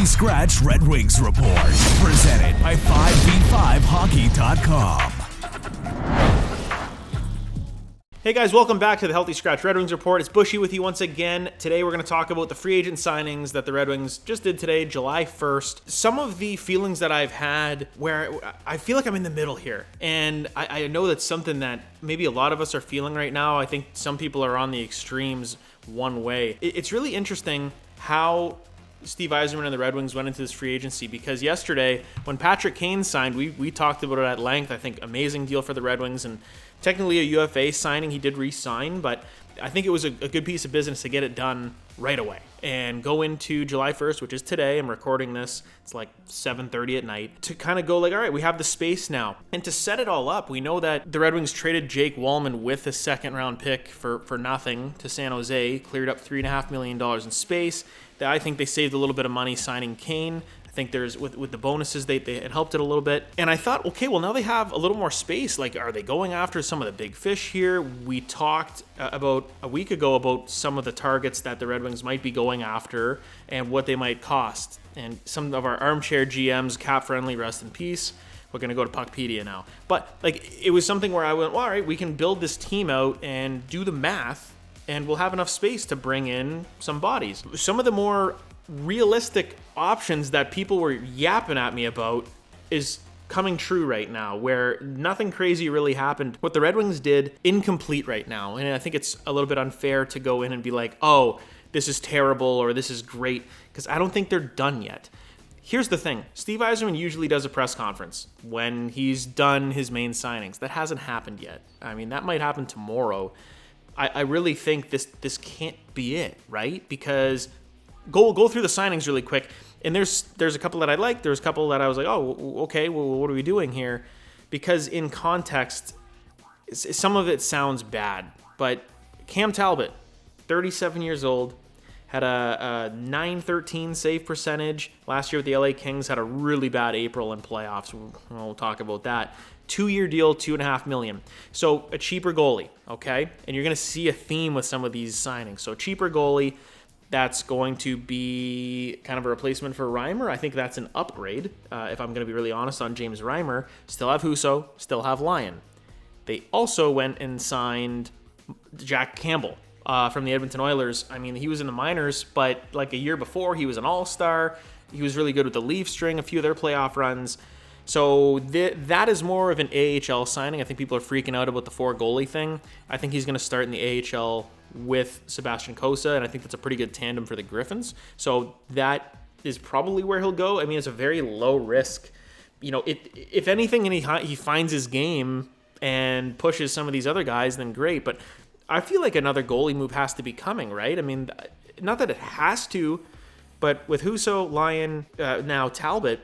Healthy Scratch Red Wings Report, presented by 5v5hockey.com. Hey guys, welcome back to the Healthy Scratch Red Wings Report. It's Buschy with you once again. Today we're going to talk about the free agent signings that the Red Wings just did today, July 1st. Some of the feelings that I've had where I feel like I'm in the middle here. And I know that's something that maybe a lot of us are feeling right now. I think some people are on the extremes one way. It's really interesting how Steve Yzerman and the Red Wings went into this free agency, because yesterday when Patrick Kane signed, we talked about it at length. I think amazing deal for the Red Wings, and technically a UFA signing. He did re-sign, but I think it was a good piece of business to get it done right away and go into July 1st, which is today. I'm recording this. It's like 7:30 at night, to kind of go like, all right, we have the space now. And to set it all up, we know that the Red Wings traded Jake Wallman with a second-round pick for nothing to San Jose, cleared up $3.5 million in space. I think they saved a little bit of money signing Kane. I think there's with the bonuses, it helped it a little bit. And I thought, okay, well, now they have a little more space. Like, are they going after some of the big fish here? We talked about a week ago about some of the targets that the Red Wings might be going after and what they might cost. And some of our armchair GMs, cap friendly, rest in peace. We're going to go to Puckpedia now. But like, it was something where I went, well, all right, we can build this team out and do the math, and we'll have enough space to bring in some bodies. Some of the more realistic options that people were yapping at me about is coming true right now, where nothing crazy really happened. What the Red Wings did, incomplete right now. And I think it's a little bit unfair to go in and be like, oh, this is terrible or this is great, because I don't think they're done yet. Here's the thing. Steve Yzerman usually does a press conference when he's done his main signings. That hasn't happened yet. I mean, that might happen tomorrow. I really think this can't be it, right? Because go through the signings really quick. And there's a couple that I liked. There's a couple that I was like, oh, okay, well, what are we doing here? Because in context, some of it sounds bad. But Cam Talbot, 37 years old, had a .913 save percentage. Last year with the LA Kings, had a really bad April in playoffs. We'll talk about that. 2-year deal, $2.5 million. So a cheaper goalie, okay? And you're going to see a theme with some of these signings. So a cheaper goalie, that's going to be kind of a replacement for Reimer. I think that's an upgrade, if I'm going to be really honest, on James Reimer. Still have Husso, still have Lyon. They also went and signed Jack Campbell from the Edmonton Oilers. I mean, he was in the minors, but like a year before, he was an all-star. He was really good with the Leafs during a few of their playoff runs. So that is more of an AHL signing. I think people are freaking out about the 4-goalie thing. I think he's going to start in the AHL with Sebastian Cossa, and I think that's a pretty good tandem for the Griffins. So that is probably where he'll go. I mean, it's a very low risk. You know, if anything, and he finds his game and pushes some of these other guys, then great. But I feel like another goalie move has to be coming, right? I mean, not that it has to, but with Husso, Lyon, now Talbot,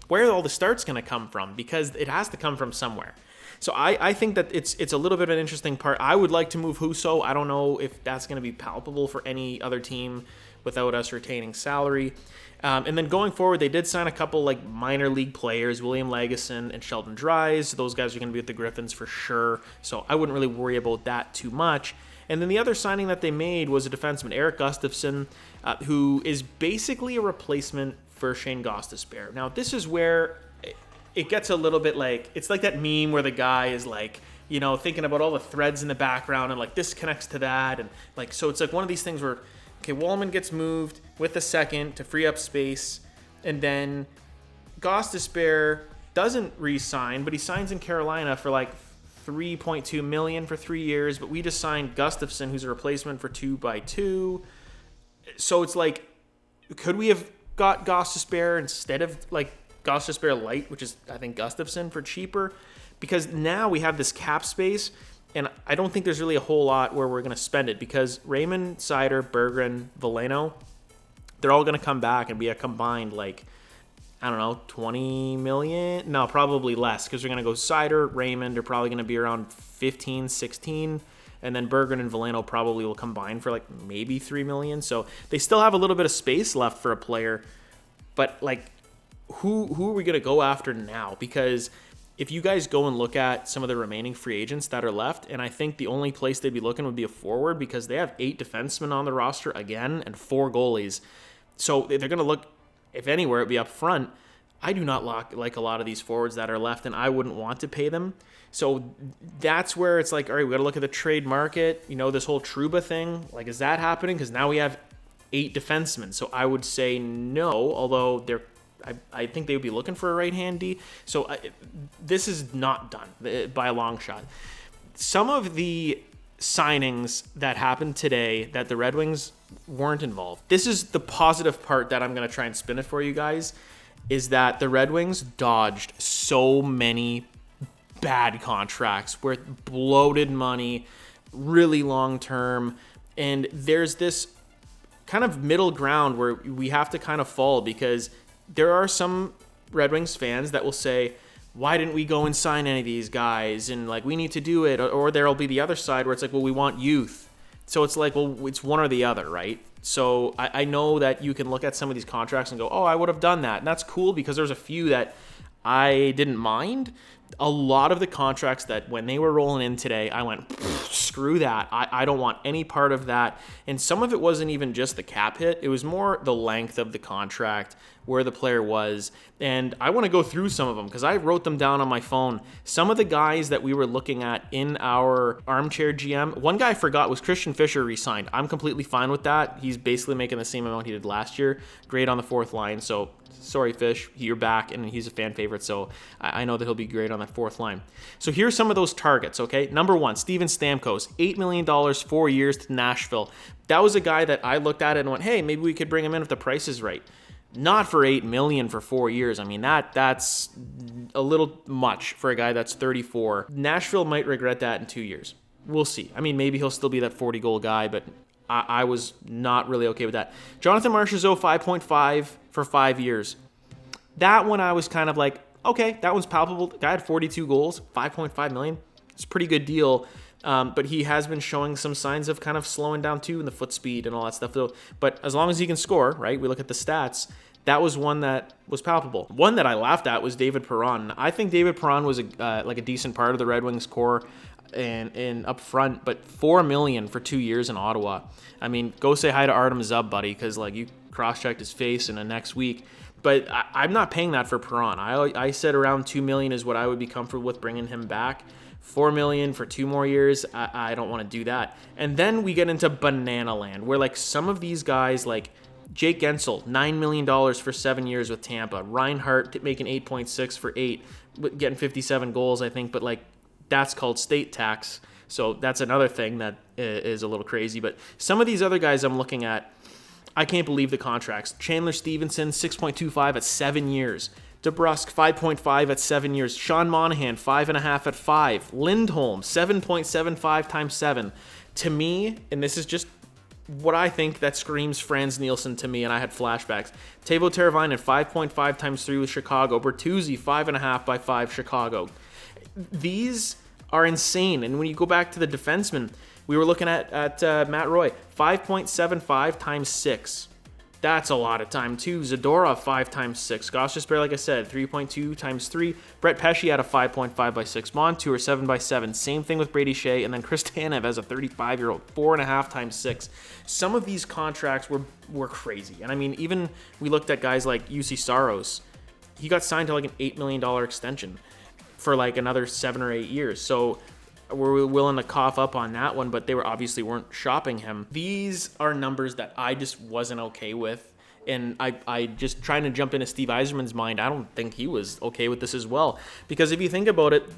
where are all the starts going to come from? Because it has to come from somewhere. So I think that it's a little bit of an interesting part. I would like to move Husso. I don't know if that's going to be palpable for any other team without us retaining salary. And then going forward, they did sign a couple like minor league players, William Lagesson and Sheldon Dries. Those guys are going to be with the Griffins for sure. So I wouldn't really worry about that too much. And then the other signing that they made was a defenseman, Eric Gustafsson, who is basically a replacement for Shane Gostisbehere. Now, this is where it gets a little bit like, it's like that meme where the guy is like, you know, thinking about all the threads in the background and like this connects to that. And like, so it's like one of these things where, okay, Wallman gets moved with a second to free up space. And then Gostisbehere doesn't re-sign, but he signs in Carolina for like $3.2 million for 3 years. But we just signed Gustafsson, who's a replacement for 2x2. So it's like, could we have got Gostisbehere instead of like Gostisbehere Light, which is I think Gustafsson, for cheaper? Because now we have this cap space, and I don't think there's really a whole lot where we're going to spend it, because Raymond, Seider, Berggren, Veleno, they're all going to come back and be a combined like, I don't know, 20 million? No, probably less, because they're going to go Seider, Raymond are probably going to be around 15, 16. And then Berggren and Veleno probably will combine for like maybe $3 million. So they still have a little bit of space left for a player. But like, who are we going to go after now? Because if you guys go and look at some of the remaining free agents that are left, and I think the only place they'd be looking would be a forward, because they have 8 defensemen on the roster again and 4 goalies. So they're going to look if anywhere, it'd be up front. I do not like a lot of these forwards that are left, and I wouldn't want to pay them. So that's where it's like, all right, we got to look at the trade market. This whole Trouba thing, like, is that happening? Because now we have 8 defensemen. So I would say no, although I think they would be looking for a right-hand D. So this is not done by a long shot. Some of the signings that happened today that the Red Wings weren't involved. This is the positive part that I'm going to try and spin it for you guys, is that the Red Wings dodged so many bad contracts where bloated money, really long term, and there's this kind of middle ground where we have to kind of fall, because there are some Red Wings fans that will say, why didn't we go and sign any of these guys? And like, we need to do it. Or there'll be the other side where it's like, well, we want youth. So it's like, well, it's one or the other, right? So I know that you can look at some of these contracts and go, oh, I would have done that. And that's cool, because there's a few that I didn't mind. A lot of the contracts that when they were rolling in today, I went, screw that. I don't want any part of that. And some of it wasn't even just the cap hit. It was more the length of the contract, where the player was. And I want to go through some of them because I wrote them down on my phone. Some of the guys that we were looking at in our armchair GM, one guy I forgot was Christian Fischer re-signed. I'm completely fine with that. He's basically making the same amount he did last year. Great on the fourth line. So sorry, Fish, you're back, and he's a fan favorite, so I know that he'll be great on that fourth line. So here's some of those targets, okay? Number 1, Steven Stamkos, $8 million, 4 years to Nashville. That was a guy that I looked at it and went, hey, maybe we could bring him in if the price is right. Not for $8 million for 4 years. I mean, that's a little much for a guy that's 34. Nashville might regret that in 2 years. We'll see. I mean, maybe he'll still be that 40-goal guy, but I was not really okay with that. Jonathan Marchessault, 5.5 for 5 years. That one I was kind of like, okay, that one's palpable. The guy had 42 goals, 5.5 million. It's a pretty good deal. But he has been showing some signs of kind of slowing down too in the foot speed and all that stuff. But as long as he can score, right? We look at the stats. That was one that was palpable. One that I laughed at was David Perron. I think David Perron was like a decent part of the Red Wings core and up front, but $4 million for 2 years in Ottawa. I mean, go say hi to Artem Zub, buddy, because like you cross-checked his face in the next week. But I'm not paying that for Perron. I said around $2 million is what I would be comfortable with bringing him back. $4 million for 2 more years, I don't want to do that. And then we get into banana land, where like some of these guys, like Jake Gensel, $9 million for 7 years with Tampa. Reinhart making 8.6 for 8, getting 57 goals, I think. But like, that's called state tax. So that's another thing that is a little crazy. But some of these other guys I'm looking at, I can't believe the contracts. Chandler Stevenson, 6.25 at 7 years. DeBrusk, 5.5 at 7 years. Sean Monahan, 5.5 at 5. Lindholm, 7.75 times 7. To me, and this is just what I think that screams Franz Nielsen to me, and I had flashbacks. Teuvo Teravainen, 5.5 times 3 with Chicago. Bertuzzi, 5.5 by 5 Chicago. These are insane. And when you go back to the defensemen, we were looking at Matt Roy, 5.75 times 6. That's a lot of time, too. Zadorov, 5 times 6. Gostisbehere, like I said, 3.2 times 3. Brett Pesce had a 5.5 by 6. Montour, 7 by 7. Same thing with Brady Shea. And then Chris Tanev as a 35-year-old, 4.5 times 6. Some of these contracts were crazy. And I mean, even we looked at guys like UC Saros. He got signed to like an $8 million extension for like another 7 or 8 years. So we're willing to cough up on that one, but they obviously weren't shopping him. These are numbers that I just wasn't okay with. And I just trying to jump into Steve Yzerman's mind, I don't think he was okay with this as well. Because if you think about it,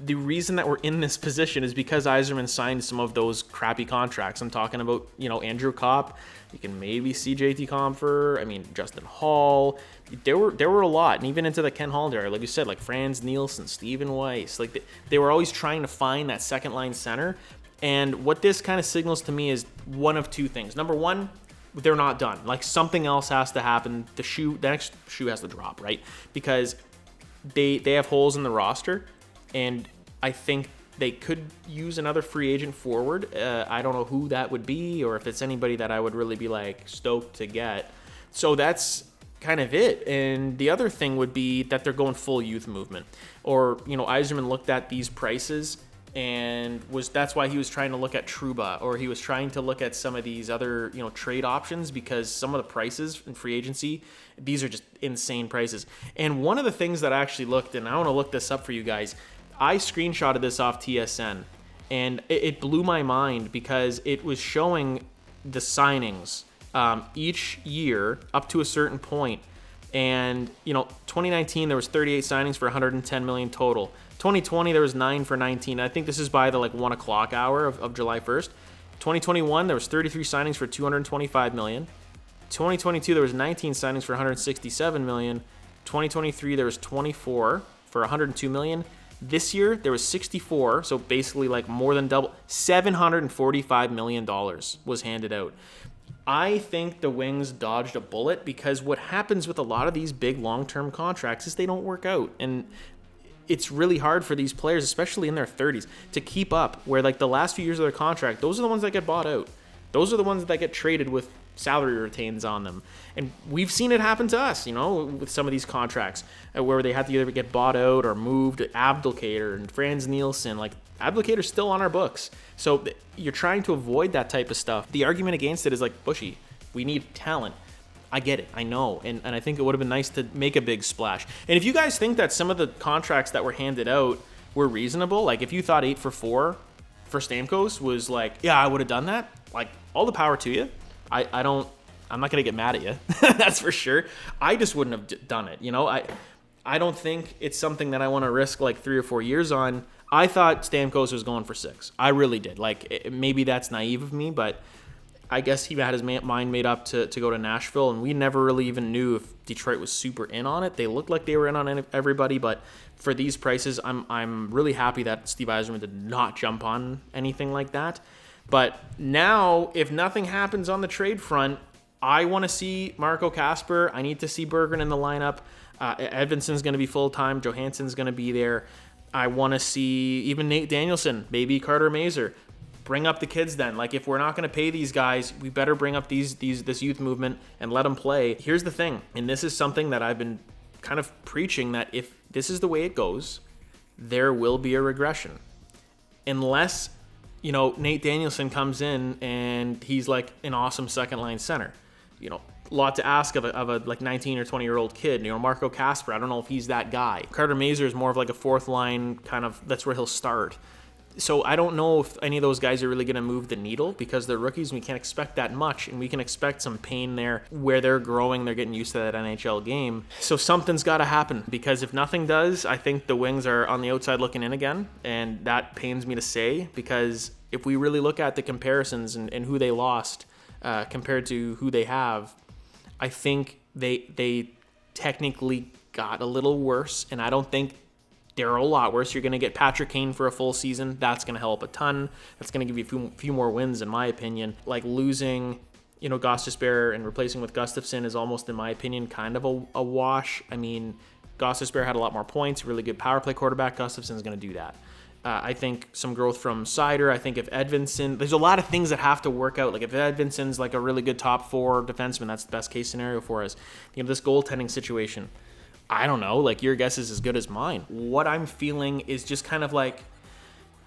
the reason that we're in this position is because Yzerman signed some of those crappy contracts. I'm talking about, Andrew Kopp. You can maybe see JT Compher. I mean, Justin Hall. There were a lot. And even into the Ken Holland era, like you said, like Franz Nielsen, Stephen Weiss. Like they were always trying to find that second line center. And what this kind of signals to me is one of two things. Number one, they're not done. Like something else has to happen. The next shoe has to drop, right? Because they have holes in the roster. And I think they could use another free agent forward. I don't know who that would be, or if it's anybody that I would really be like stoked to get. So that's kind of it. And the other thing would be that they're going full youth movement. Or, Yzerman looked at these prices and that's why he was trying to look at Trouba, or he was trying to look at some of these other, trade options, because some of the prices in free agency, these are just insane prices. And one of the things that I actually looked, and I want to look this up for you guys, I screenshotted this off TSN, and it blew my mind because it was showing the signings each year up to a certain point. And 2019 there was 38 signings for 110 million total. 2020 there was 9 for 19. I think this is by the 1 o'clock hour of July 1st. 2021 there was 33 signings for 225 million. 2022 there was 19 signings for 167 million. 2023 there was 24 for 102 million. This year there was 64, so basically more than double. $745 million was handed out. I think the Wings dodged a bullet, because what happens with a lot of these big long-term contracts is they don't work out. And it's really hard for these players, especially in their 30s, to keep up, where the last few years of their contract, those are the ones that get bought out. Those are the ones that get traded with salary retains on them. And we've seen it happen to us, with some of these contracts where they had to either get bought out or moved. Abdelkader and Franz Nielsen, Abdelkader's still on our books. So you're trying to avoid that type of stuff. The argument against it is Buschy. We need talent. I get it. I know. And I think it would have been nice to make a big splash. And if you guys think that some of the contracts that were handed out were reasonable, if you thought 8 for 4 for Stamkos was yeah, I would have done that, all the power to you. I'm not going to get mad at you. That's for sure. I just wouldn't have done it. I don't think it's something that I want to risk 3 or 4 years on. I thought Stamkos was going for 6. I really did. Maybe that's naive of me, but I guess he had his mind made up to go to Nashville, and we never really even knew if Detroit was super in on it. They looked like they were in on everybody, but for these prices, I'm really happy that Steve Yzerman did not jump on anything like that. But now, if nothing happens on the trade front, I want to see Marco Kasper. I need to see Berggren in the lineup. Edvinson's going to be full-time. Johansson's going to be there. I want to see even Nate Danielson, maybe Carter Mazur. Bring up the kids then. If we're not going to pay these guys, we better bring up this youth movement and let them play. Here's the thing, and this is something that I've been kind of preaching, that if this is the way it goes, there will be a regression. Unless, Nate Danielson comes in and he's an awesome second-line center. A lot to ask of a 19 or 20-year-old kid. Marco Kasper, I don't know if he's that guy. Carter Mazur is more of a fourth line kind of, that's where he'll start. So I don't know if any of those guys are really going to move the needle, because they're rookies and we can't expect that much, and we can expect some pain there where they're growing, they're getting used to that NHL game. So something's got to happen, because if nothing does, I think the Wings are on the outside looking in again, and that pains me to say, because if we really look at the comparisons and who they lost compared to who they have, I think they technically got a little worse, and I don't think they're a lot worse. You're going to get Patrick Kane for a full season. That's going to help a ton. That's going to give you a few more wins, in my opinion. Losing, Gostisbehere and replacing with Gustafsson is almost, in my opinion, kind of a wash. I mean, Gostisbehere had a lot more points, really good power play quarterback. Gustafsson's going to do that. I think some growth from Seider. I think if Edvinsson, there's a lot of things that have to work out. If Edvinsson's a really good top 4 defenseman, that's the best case scenario for us. This goaltending situation, I don't know. Your guess is as good as mine. What I'm feeling is just kind of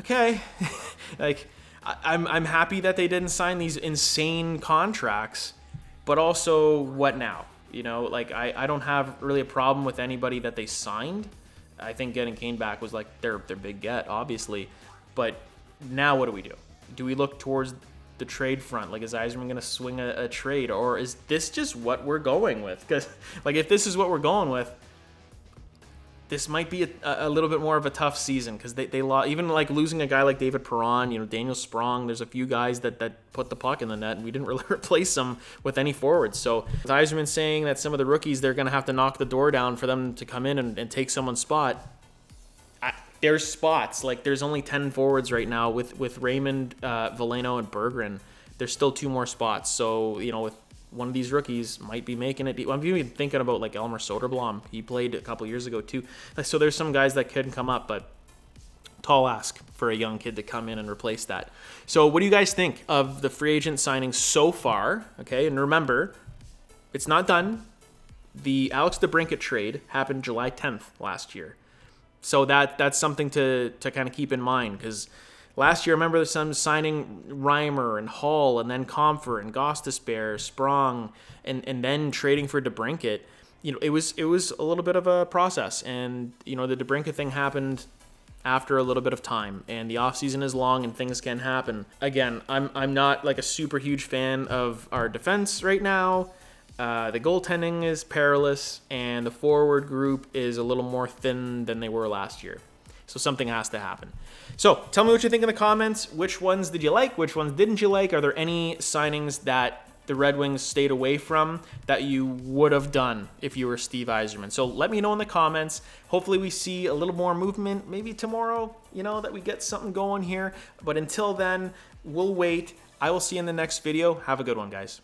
okay, I'm happy that they didn't sign these insane contracts, but also what now? I don't have really a problem with anybody that they signed. I think getting Kane back was their big get, obviously. But now what do? Do we look towards the trade front? Is Yzerman going to swing a trade, or is this just what we're going with? Because if this is what we're going with, this might be a little bit more of a tough season, because they lost, even losing a guy like David Perron, Daniel Sprong. There's a few guys that put the puck in the net, and we didn't really replace them with any forwards. So with Yzerman saying that some of the rookies, they're going to have to knock the door down for them to come in and take someone's spot. There's spots. There's only 10 forwards right now with Raymond, Veleno, and Berggren. There's still 2 more spots. So, with one of these rookies might be making it. I'm even thinking about Elmer Soderblom. He played a couple years ago too. So there's some guys that could come up, but tall ask for a young kid to come in and replace that. So what do you guys think of the free agent signings so far? Okay, and remember, it's not done. The Alex DeBrincat trade happened July 10th last year. So that's something to kind of keep in mind, because last year, I remember some signing Reimer and Hall and then Comfort and Gostisbehere, Sprong, and then trading for DeBrincat. It was a little bit of a process, and the DeBrincat thing happened after a little bit of time, and the offseason is long and things can happen. Again, I'm not like a super huge fan of our defense right now. The goaltending is perilous, and the forward group is a little more thin than they were last year. So something has to happen. So tell me what you think in the comments. Which ones did you like? Which ones didn't you like? Are there any signings that the Red Wings stayed away from that you would have done if you were Steve Yzerman? So let me know in the comments. Hopefully we see a little more movement maybe tomorrow, that we get something going here. But until then, we'll wait. I will see you in the next video. Have a good one, guys.